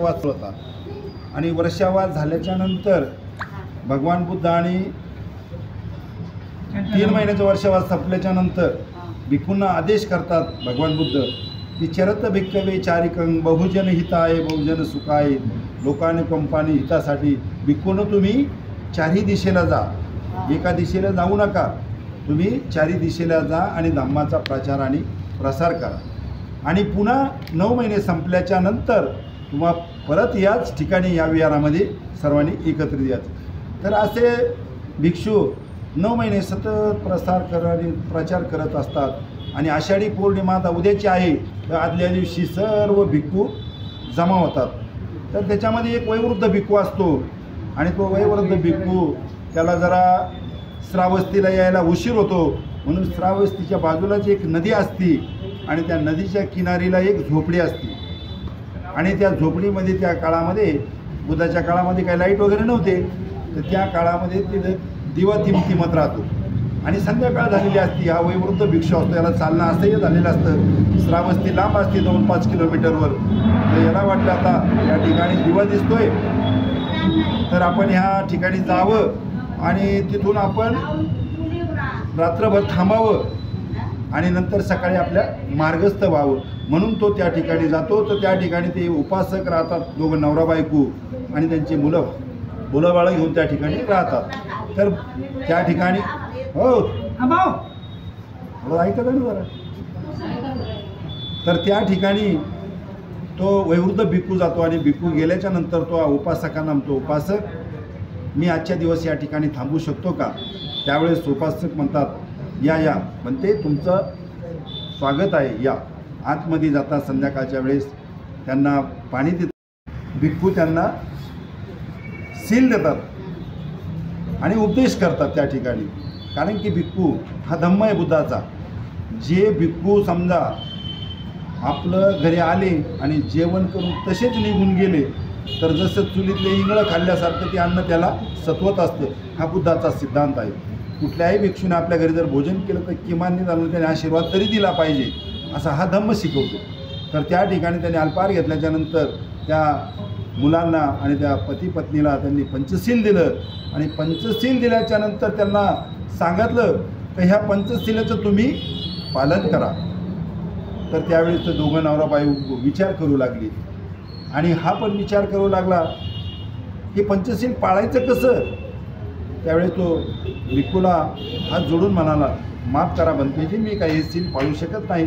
होता आणि वर्षावास झाल्याच्या नंतर भगवान बुद्ध आणि 3 महिन्याचा वर्षावास संपल्याच्या नंतर भिक्खूंना आदेश करतात भगवान बुद्ध की चरत भिक्खवे चारिकं बहुजन हिताय बहुजन सुखाय लोकांनी कंपानी हितासाठी भिक्खूंनो तुम्ही चारही दिशेला जा, एका दिशेला जाऊ नका, तुम्ही चारही दिशेला जा आणि धम्माचा प्रचार आणि प्रसार करा आणि पुन्हा 9 महिने संपल्याच्या नंतर तुम्हा परत याच ठिकाणी या विहारामध्ये सर्वांनी एकत्रित यायचं। तर असे भिक्षू 9 महिने सतत प्रचार करत असतात आणि आषाढी पौर्णिमा आता उद्याची आहे तर आदल्या दिवशी सर्व भिक्खू जमा होतात। तर त्याच्यामध्ये एक वयोवृद्ध भिक्खू असतो आणि तो वयोवृद्ध भिक्खू त्याला जरा श्रावस्तीला यायला उशीर होतो म्हणून श्रावस्तीच्या बाजूलाच एक नदी असते आणि त्या नदीच्या किनारीला एक झोपडी असते आणि त्या झोपडीमध्ये त्या काळामध्ये बुद्धाच्या काळामध्ये काही लाईट वगैरे नव्हते तर त्या काळामध्ये ते दिवा तिमतिमत राहतो आणि संध्याकाळ झालेली असती। हा वयोवृद्ध भिक्षू असतो, याला चालणं असह्य झालेलं असतं, श्रावस्ती लांब असते 2-5 किलोमीटरवर। तर याला वाटलं आता या ठिकाणी दिवा दिसतोय तर आपण ह्या ठिकाणी जावं आणि तिथून आपण रात्रभर थांबावं आणि नंतर सकाळी आपल्या मार्गस्थ व्हावं म्हणून तो त्या ठिकाणी जातो। तर त्या ठिकाणी ते उपासक राहतात, दोघं नवरा बायको आणि त्यांची मुलं बाळं घेऊन त्या ठिकाणी राहतात। तर त्या ठिकाणी ऐकत ना जरा, तर त्या ठिकाणी तो वयोवृद्ध भिक्खू जातो आणि भिक्खू गेल्याच्या नंतर तो उपासकांना म्हणतो, उपासक मी आजच्या दिवस या ठिकाणी थांबू शकतो का? त्यावेळेस उपासक म्हणतात या म्हणते तुमचं स्वागत आहे, या आतमध्ये जातात। संध्याकाळच्या वेळेस त्यांना पाणी देतात, भिक्खू त्यांना सील देतात आणि उपदेश करतात त्या ठिकाणी। कारण की भिक्खू हा धम्म आहे बुद्धाचा। जे भिक्खू समजा आपलं घरी आले आणि जेवण करून तसेच निघून गेले तर जसं चुलीतले इंगळं खाल्ल्यासारखं ते अन्न त्याला सत्वत असतं, हा बुद्धाचा सिद्धांत आहे। कुठल्याही भिक्षूने आपल्या घरी जर भोजन केलं तर किमान निदान त्याने आशीर्वाद तरी दिला पाहिजे असा हा धम्म शिकवतो। तर त्या ठिकाणी त्यांनी अल्पाहार घेतल्याच्यानंतर त्या मुलांना आणि त्या पती पत्नीला त्यांनी पंचशील दिलं आणि पंचशील दिल्याच्या नंतर त्यांना सांगितलं की ह्या पंचशीलाचं तुम्ही पालन करा। तर त्यावेळेस तर दोघं नवरा बायको विचार करू लागली आणि हा पण विचार करू लागला की पंचशील पाळायचं कसं। त्यावेळेस तो भिक्खूला हात जोडून म्हणाला, माफ करा भंतेजी, मी काही हे सील पाळू शकत नाही,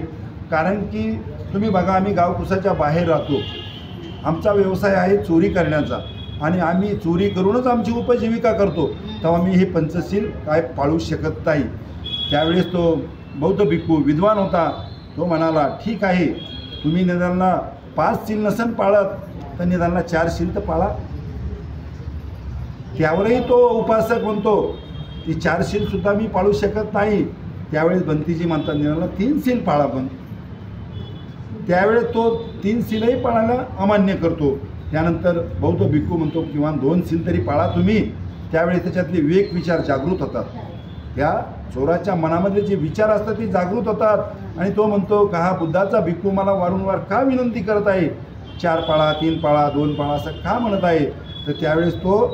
कारण की तुम्ही बघा आम्ही गावकुसाच्या बाहेर राहतो, आमचा व्यवसाय आहे चोरी करण्याचा आणि आम्ही चोरी करूनच आमची उपजीविका करतो, तेव्हा मी हे पंचशील काय पाळू शकत नाही। त्यावेळेस तो बौद्ध भिक्खू विद्वान होता, तो म्हणाला ठीक आहे, तुम्ही निदानला 5 सील नसन पाळत तर निदानला 4 सील तर पाळा। त्यावरही तो उपासक म्हणतो की 4 सीलसुद्धा मी पाळू शकत नाही। त्यावेळेस भंतीजी म्हणतात निदानला 3 सील पाळा, पण त्यावेळेस तो 3 सीलही पाळायला अमान्य करतो। त्यानंतर बौद्ध भिक्खू म्हणतो किंवा 2 सील तरी पाळा तुम्ही। त्यावेळेस त्याच्यातले विवेक विचार जागृत होतात, त्या चोराच्या मनामध्ये जे विचार असतात ते जागृत होतात आणि तो म्हणतो का हा बुद्धाचा भिक्खू मला वारंवार का विनंती करत आहे, 4 पाळा 3 पाळा 2 पाळा असं का म्हणत आहे। तर त्यावेळेस तो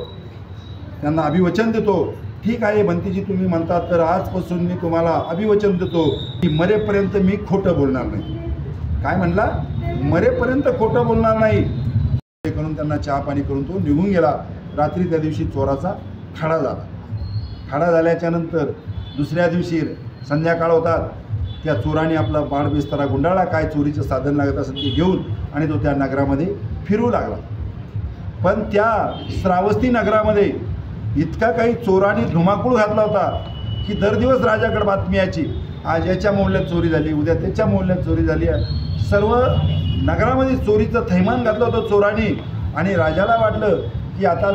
त्यांना अभिवचन देतो, ठीक आहे भंतीजी तुम्ही म्हणतात तर आजपासून मी तुम्हाला अभिवचन देतो की मरेपर्यंत मी खोटं बोलणार नाही। काय म्हणला, मरेपर्यंत खोटं बोलणार नाही। हे करून त्यांना चहा पाणी करून तो निघून गेला। रात्री त्या दिवशी चोराचा खाडा झाला। खाडा झाल्याच्या नंतर दुसऱ्या दिवशी संध्याकाळ होतात, त्या चोराने आपला बाणबिस्तरा गुंडाळला, काय चोरीचं साधन लागत असेल ते घेऊन आणि तो त्या नगरामध्ये फिरू लागला। पण त्या श्रावस्ती नगरामध्ये इतका काही चोरांनी धुमाकूळ घातला होता की दर दिवस राजाकडे बातमी यायची, आज याच्या मोहल्ल्यात चोरी झाली, उद्या त्याच्या मोहल्ल्यात चोरी झाली। सर्व नगरामध्ये चोरीचं थैमान घातलं होतं चोरांनी आणि राजाला वाटलं की आता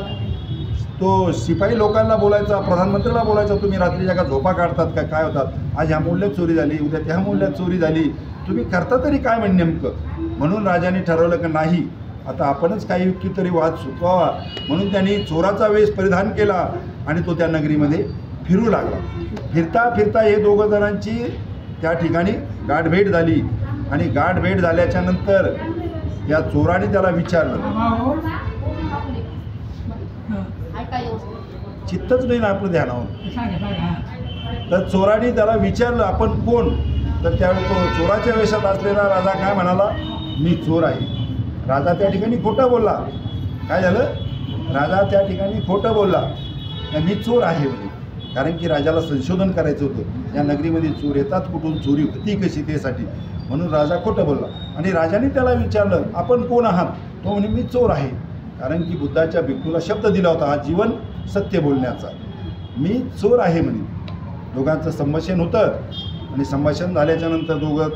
तो शिपाई लोकांना बोलायचा, प्रधानमंत्र्याला बोलायचा, तुम्ही रात्रीच्या का झोपा काढतात का, काय होतात, आज ह्या मोहल्ल्यात चोरी झाली, उद्या त्या मोहल्ल्यात चोरी झाली, तुम्ही करता तरी काय म्हणजे नेमकं। म्हणून राजाने ठरवलं की नाही, आता आपणच काही युक्ती तरी वाद सुचवावा म्हणून त्यांनी चोराचा वेश परिधान केला आणि तो त्या नगरीमध्ये फिरू लागला। फिरता फिरता हे दोघं जणांची त्या ठिकाणी गाठभेट झाली आणि गाठभेट झाल्याच्या नंतर या चोराने त्याला विचारलं, चित्तच नाही ना आपलं ध्यानावर, तर चोराने त्याला विचारलं आपण कोण, तर त्यावेळी तो चोराच्या वेशात असलेला राजा काय म्हणाला, मी चोर आहे. राजा त्या ठिकाणी खोटं बोलला. काय झालं, राजा त्या ठिकाणी खोटं बोलला, मी चोर आहे म्हणे. कारण की राजाला संशोधन करायचं होतं, या नगरीमध्ये चोर येतात कुठून, चोरी होती कशी, त्यासाठी म्हणून राजा खोटं बोलला. आणि राजाने त्याला विचारलं आपण कोण आहात, तो म्हणे मी चोर आहे. कारण की बुद्धाच्या भिक्खूला शब्द दिला होता हा जीवन सत्य बोलण्याचा, मी चोर आहे म्हणे. दोघांचं संभाषण होतं आणि संभाषण झाल्याच्या नंतर दोघं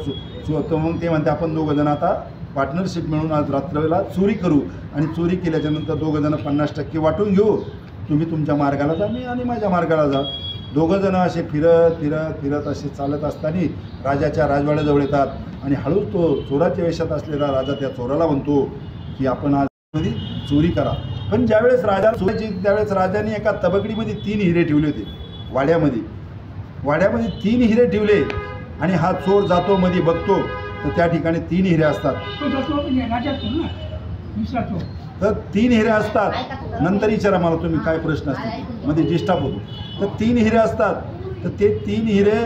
मग ते म्हणते आपण दोघंजण आता पार्टनरशिप मिळून आज रात्रीला चोरी करू आणि चोरी केल्याच्यानंतर दोघंजणं 50% वाटून घेऊ, तुम्ही तुमच्या मार्गाला जा, मी आणि माझ्या मार्गाला जा. दोघंजणं असे फिरत फिरत फिरत असे चालत असताना राजाच्या राजवाड्याजवळ येतात आणि हळूच तो चोराच्या वेशात असलेला राजा त्या चोराला म्हणतो की आपण आज मध्ये चोरी करा. पण ज्यावेळेस राजा चोरायची त्यावेळेस राजाने एका तबकडीमध्ये 3 हिरे ठेवले होते. वाड्यामध्ये 3 हिरे ठेवले आणि हा चोर जातो मध्ये बघतो तर त्या ठिकाणी 3 हिरे असतात. तर 3 हिरे असतात. नंतर विचारा मला तुम्ही काय प्रश्न असतील, मध्ये डिस्टर्ब होतो. तर 3 हिरे असतात. तर ते 3 हिरे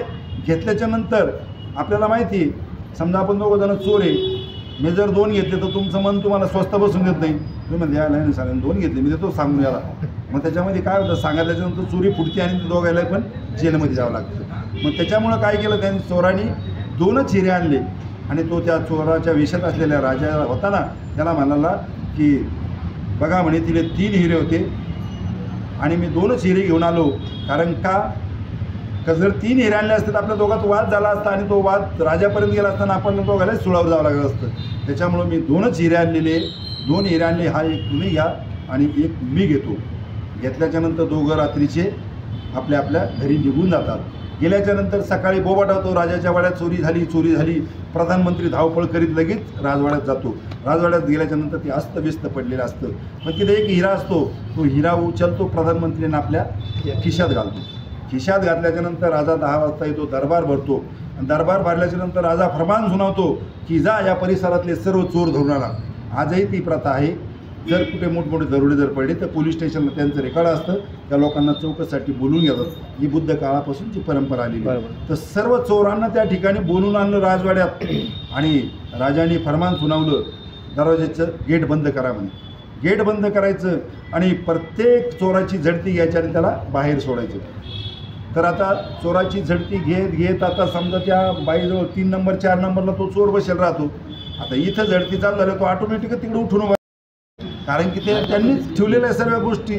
घेतल्याच्या नंतर आपल्याला माहिती आहे, समजा आपण दोघंजण चोर आहे, मी जर 2 घेतले तर तुमचं मन तुम्हाला स्वस्त बसून देत नाही. तुम्ही म्हणते यायला नाही सांगा 2 घेतले मी देतो सांगून याला. मग त्याच्यामध्ये काय होतं, सांगितल्याच्यानंतर चोरी फुटते आणि ते दोघायला पण जेलमध्ये जावं लागतं. मग त्याच्यामुळं काय केलं त्यांनी, चोरांनी 2च हिरे आणले आणि तो त्या चोराच्या वेशात असलेल्या राजा होता ना त्याला म्हणाला की बघा म्हणे तिले 3 हिरे होते आणि मी 2च हिरे घेऊन आलो. कारण का जर 3 हिरे आणले असते तर आपल्या दोघात वाद झाला असता आणि तो वाद राजापर्यंत गेला असताना आपण दोघायला सुळावर जावं लागलं असतं. त्याच्यामुळं मी 2च हिरे आणलेले, 2 हिरे आणले, हा एक तुम्ही घ्या आणि एक मी घेतो. घेतल्याच्यानंतर दोघं रात्रीचे आपल्या आपल्या घरी निघून जातात. गेल्याच्यानंतर सकाळी बोबाट होतो, राजाच्या वाड्यात चोरी झाली. प्रधानमंत्री धावपळ करीत लगेच राजवाड्यात जातो. राजवाड्यात गेल्याच्यानंतर ते अस्तव्यस्त पडलेलं असतं. मग तिथे एक हिरा असतो, तो हिरा उचलतो प्रधानमंत्र्यांना आपल्या खिशात घालतो. खिशात घातल्याच्यानंतर राजा 10 वाजता येतो, दरबार भरतो. आणि दरबार भरल्याच्यानंतर राजा फरमान सुनावतो की जा या परिसरातले सर्व चोर धरून आला. आजही ती प्रथा आहे, जर कुठे मोठमोठे दरोडे जर पडले तर पोलीस स्टेशनला त्यांचं रेकॉर्ड असतं, त्या लोकांना चौकशीसाठी बोलून घेतात. ही बुद्ध काळापासूनची परंपरा आलेली आहे. तर सर्व चोरांना त्या ठिकाणी बोलून आणलं राजवाड्यात आणि राजाने फरमान सुनावलं दरवाजाचं गेट बंद करा म्हणे. गेट बंद करायचं आणि प्रत्येक चोराची झडती घ्यायची आणि त्याला बाहेर सोडायचं. तर आता चोराची झडती घेत आता समजा त्या बाईजवळ 3 नंबर 4 नंबरला तो चोर बसेल राहतो. आता इथं झडती चालू झालं तो ऑटोमॅटिक तिकडे उठून उभा, कारण की ते त्यांनीच ठेवलेल्या सर्व गोष्टी.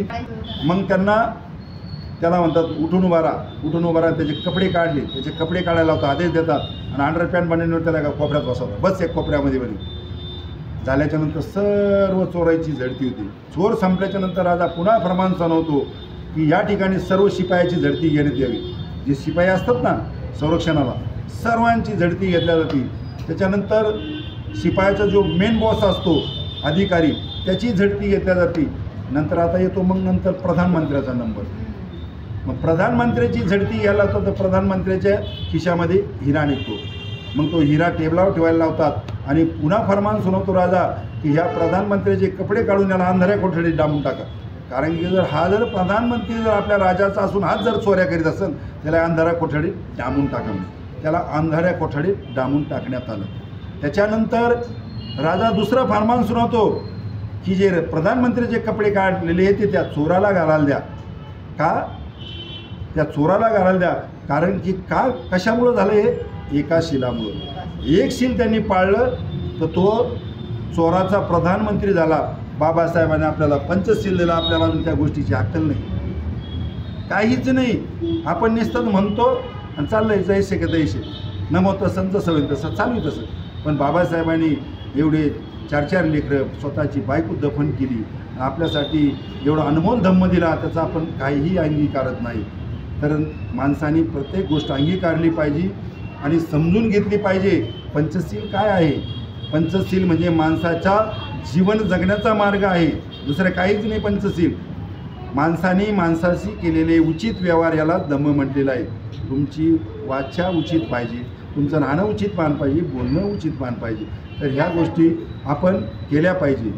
मग त्याला म्हणतात उठून उभा राहा. त्याचे कपडे काढले, त्याचे कपडे काढायला होता आदेश देतात आणि अंडरपॅन्ट बनवण्यावर त्याला एका कोपऱ्यात बसवतात. बस एक कोपऱ्यामध्ये झाल्याच्यानंतर सर्व चोराची झडती होती. चोर संपल्याच्यानंतर राजा पुन्हा फरमान सुनावतो की या ठिकाणी सर्व शिपायाची झडती घेण्यात यावी. जे शिपाई असतात ना संरक्षणाला, सर्वांची झडती घेतल्या जाते. त्याच्यानंतर शिपायाचा जो मेन बॉस असतो अधिकारी, त्याची झडती घेतल्या जाते. नंतर आता येतो नंतर प्रधानमंत्र्याचा नंबर. मग प्रधानमंत्र्याची झडती घ्यायला लागतो तर प्रधानमंत्र्याच्या खिशामध्ये हिरा निघतो. मग तो हिरा टेबलावर ठेवायला लावतात आणि पुन्हा फरमान सुनावतो राजा की ह्या प्रधानमंत्र्याचे कपडे काढून याला अंधाऱ्या कोठडीत डांबून टाका. कारण की जर प्रधानमंत्री जर आपल्या राजाचा असून हाच जर चोऱ्या करीत असेल त्याला अंधाऱ्या कोठडीत डांबून टाका. त्याला अंधाऱ्या कोठडीत डांबून टाकण्यात आलं. त्याच्यानंतर राजा दुसरं फरमान सुनावतो की जे प्रधानमंत्र्याचे कपडे काढलेले ते त्या चोराला घालायला द्या. का त्या चोराला घालायला द्या? कारण की कशामुळं झालं हे? एका शिलामुळं. एक शील त्यांनी पाळलं तर तो चोराचा प्रधानमंत्री झाला. बाबासाहेबांनी आपल्याला पंचशील दिला, आपल्याला अजून त्या गोष्टीची अक्कल नाही, काहीच नाही. आपण नुसतं म्हणतो आणि चाललंय जैसे का तैसे, नमो तसं जसं होईल तसं चालू तसं. पण बाबासाहेबांनी एवढे 4 लेकरं, स्वतःची बायको दफन केली, आपल्यासाठी एवढा अनमोल धम्म दिला, त्याचा आपण काहीही अंगीकारत नाही. तर माणसाने प्रत्येक गोष्ट अंगीकारली पाहिजे आणि समजून घेतली पाहिजे. पंचशील काय आहे? पंचशील म्हणजे माणसाचा जीवन जगण्याचा मार्ग आहे, दुसरं काहीच नाही. पंचशील माणसाशी केलेले उचित व्यवहार याला धम्म म्हटलेला आहे. तुमची वाचा उचित पाहिजे, तुमचं राहणं उचित मान पाहिजे, बोलणं उचित मान पाहिजे. तर ह्या गोष्टी आपण केल्या पाहिजे.